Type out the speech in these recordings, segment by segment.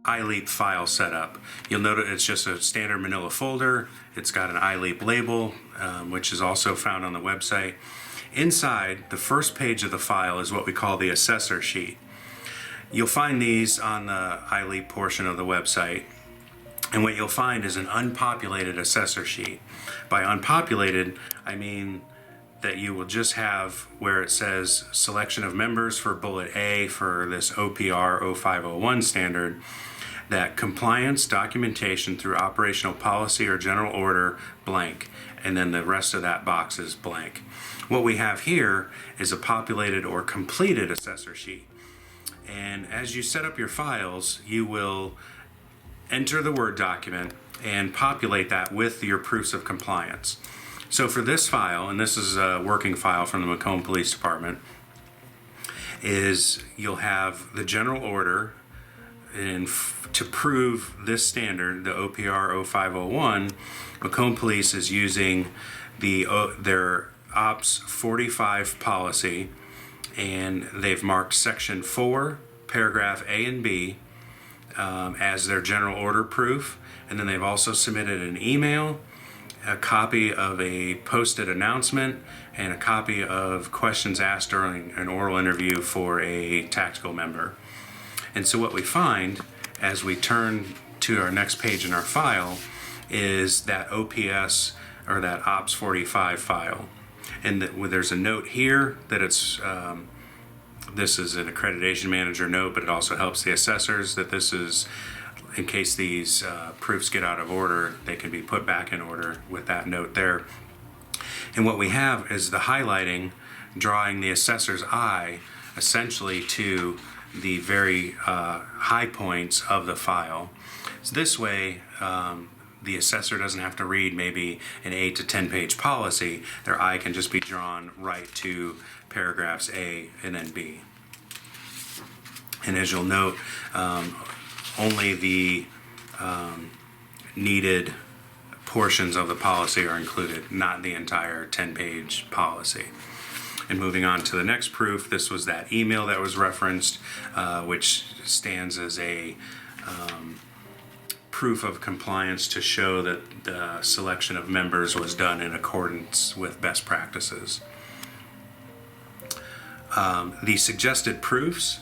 iLeap file setup. You'll notice it's just a standard manila folder. It's got an iLeap label, which is also found on the website. Inside, the first page of the file is what we call the assessor sheet. You'll find these on the iLeap portion of the website. And what you'll find is an unpopulated assessor sheet. By unpopulated, I mean that you will just have where it says selection of members for bullet A for this OPR 0501 standard, that compliance documentation through operational policy or general order blank, and then the rest of that box is blank. What we have here is a populated or completed assessor sheet. And as you set up your files, you will enter the Word document and populate that with your proofs of compliance. So for this file, and this is a working file from the Macomb Police Department, is you'll have the general order, and to prove this standard, the OPR 0501, Macomb Police is using their Ops 45 policy, and they've marked section 4, paragraph A and B, as their general order proof, and then they've also submitted an email, a copy of a posted announcement, and a copy of questions asked during an oral interview for a tactical member. And so what we find as we turn to our next page in our file is that OPS, or that Ops 45 file. And there's a note here that it's this is an accreditation manager note, but it also helps the assessors that this is, in case these proofs get out of order, they can be put back in order with that note there. And what we have is the highlighting, drawing the assessor's eye essentially to the very high points of the file. So this way, the assessor doesn't have to read maybe an 8 to 10 page policy. Their eye can just be drawn right to paragraphs A and then B. And as you'll note, only the needed portions of the policy are included, not the entire 10-page policy. And moving on to the next proof, this was that email that was referenced, which stands as a proof of compliance to show that the selection of members was done in accordance with best practices. The suggested proofs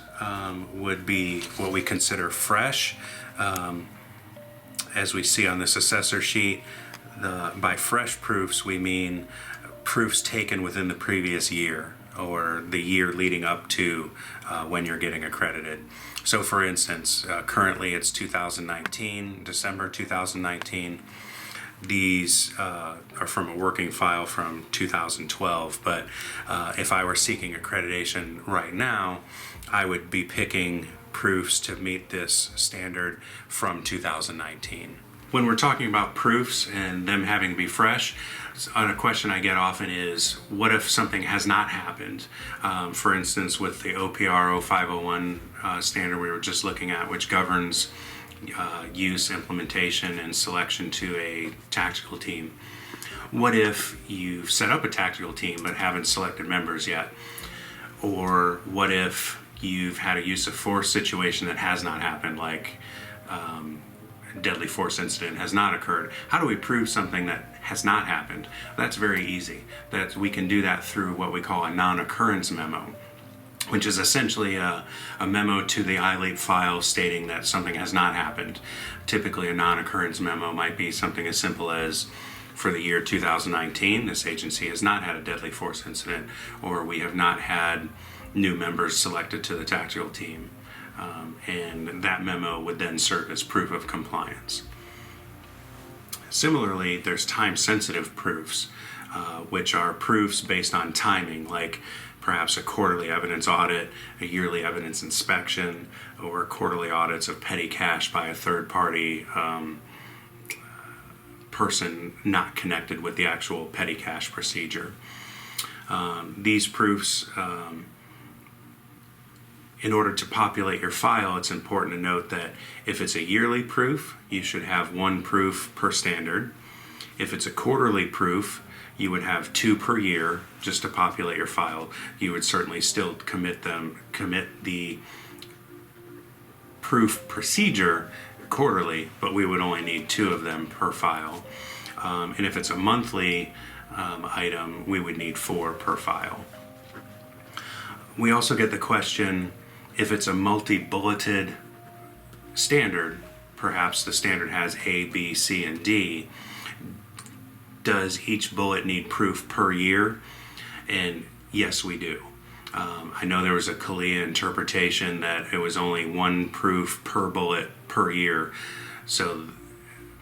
would be what we consider fresh. As we see on this assessor sheet, by fresh proofs we mean proofs taken within the previous year or the year leading up to when you're getting accredited. So for instance, currently it's 2019, December 2019. These are from a working file from 2012, but if I were seeking accreditation right now, I would be picking proofs to meet this standard from 2019. When we're talking about proofs and them having to be fresh, a question I get often is, what if something has not happened? For instance, with the OPR 0501 standard we were just looking at, which governs use, implementation, and selection to a tactical team. What if you've set up a tactical team but haven't selected members yet? Or what if you've had a use of force situation that has not happened, like deadly force incident has not occurred? How do we prove something that has not happened? That's very easy. That we can do that through what we call a non-occurrence memo, which is essentially a memo to the iLeap file stating that something has not happened. Typically a non-occurrence memo might be something as simple as, for the year 2019, this agency has not had a deadly force incident, or we have not had new members selected to the tactical team. And that memo would then serve as proof of compliance. Similarly, there's time-sensitive proofs, which are proofs based on timing, like perhaps a quarterly evidence audit, a yearly evidence inspection, or quarterly audits of petty cash by a third-party person not connected with the actual petty cash procedure. These proofs, in order to populate your file, it's important to note that if it's a yearly proof, you should have one proof per standard. If it's a quarterly proof, you would have 2 per year just to populate your file. You would certainly still commit the proof procedure quarterly, but we would only need 2 of them per file. And if it's a monthly item, we would need 4 per file. We also get the question, if it's a multi-bulleted standard, perhaps the standard has A, B, C, and D, does each bullet need proof per year? And yes, we do. I know there was a CALIA interpretation that it was only 1 proof per bullet per year. So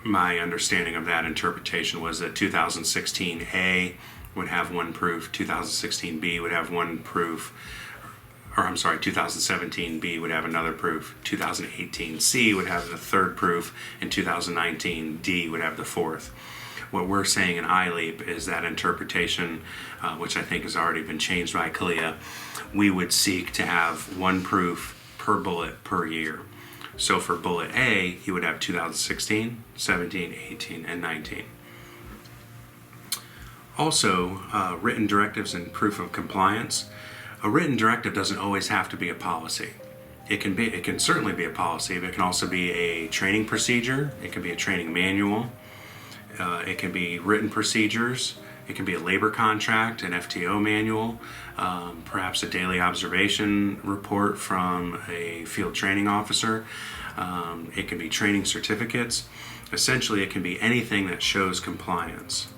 my understanding of that interpretation was that 2016A would have 1 proof, 2016B would have 1 proof, or I'm sorry, 2017B would have another proof, 2018C would have the 3rd proof, and 2019D would have the 4th. What we're saying in iLeap is that interpretation, which I think has already been changed by CALIA, we would seek to have 1 proof per bullet per year. So for bullet A, you would have 2016, 17, 18, and 19. Also, written directives and proof of compliance. A written directive doesn't always have to be a policy. It can certainly be a policy, but it can also be a training procedure. It can be a training manual. It can be written procedures. It can be a labor contract, an FTO manual, perhaps a daily observation report from a field training officer. It can be training certificates. Essentially, it can be anything that shows compliance.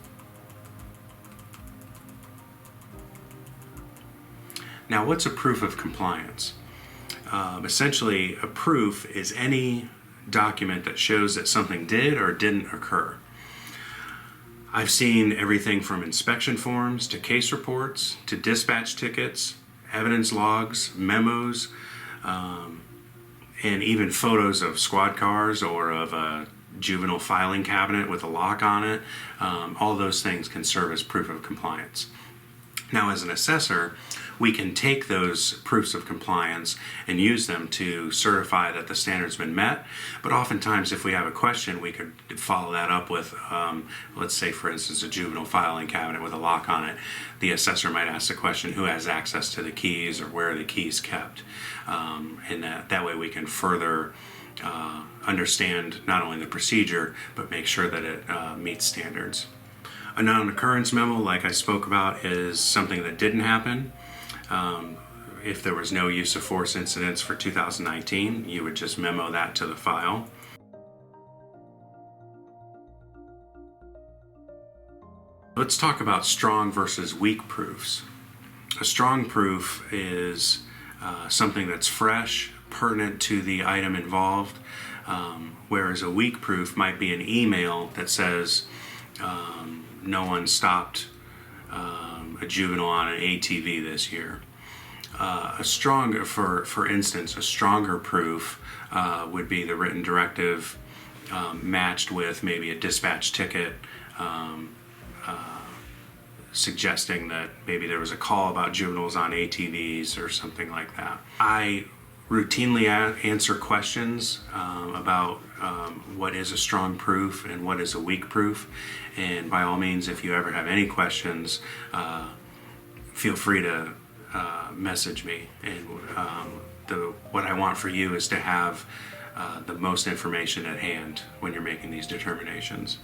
Now, what's a proof of compliance? Essentially, a proof is any document that shows that something did or didn't occur. I've seen everything from inspection forms to case reports to dispatch tickets, evidence logs, memos, and even photos of squad cars or of a juvenile filing cabinet with a lock on it. All those things can serve as proof of compliance. Now, as an assessor, we can take those proofs of compliance and use them to certify that the standard's been met. But oftentimes, if we have a question, we could follow that up with, let's say, for instance, a juvenile filing cabinet with a lock on it. The assessor might ask the question, who has access to the keys or where are the keys kept? And that way we can further understand not only the procedure, but make sure that it meets standards. A non-occurrence memo, like I spoke about, is something that didn't happen. If there was no use of force incidents for 2019, you would just memo that to the file. Let's talk about strong versus weak proofs. A strong proof is something that's fresh, pertinent to the item involved, whereas a weak proof might be an email that says no one stopped a juvenile on an ATV this year. For instance, a stronger proof would be the written directive matched with maybe a dispatch ticket suggesting that maybe there was a call about juveniles on ATVs or something like that. I routinely answer questions about what is a strong proof and what is a weak proof. And by all means, if you ever have any questions, feel free to message me. And what I want for you is to have the most information at hand when you're making these determinations.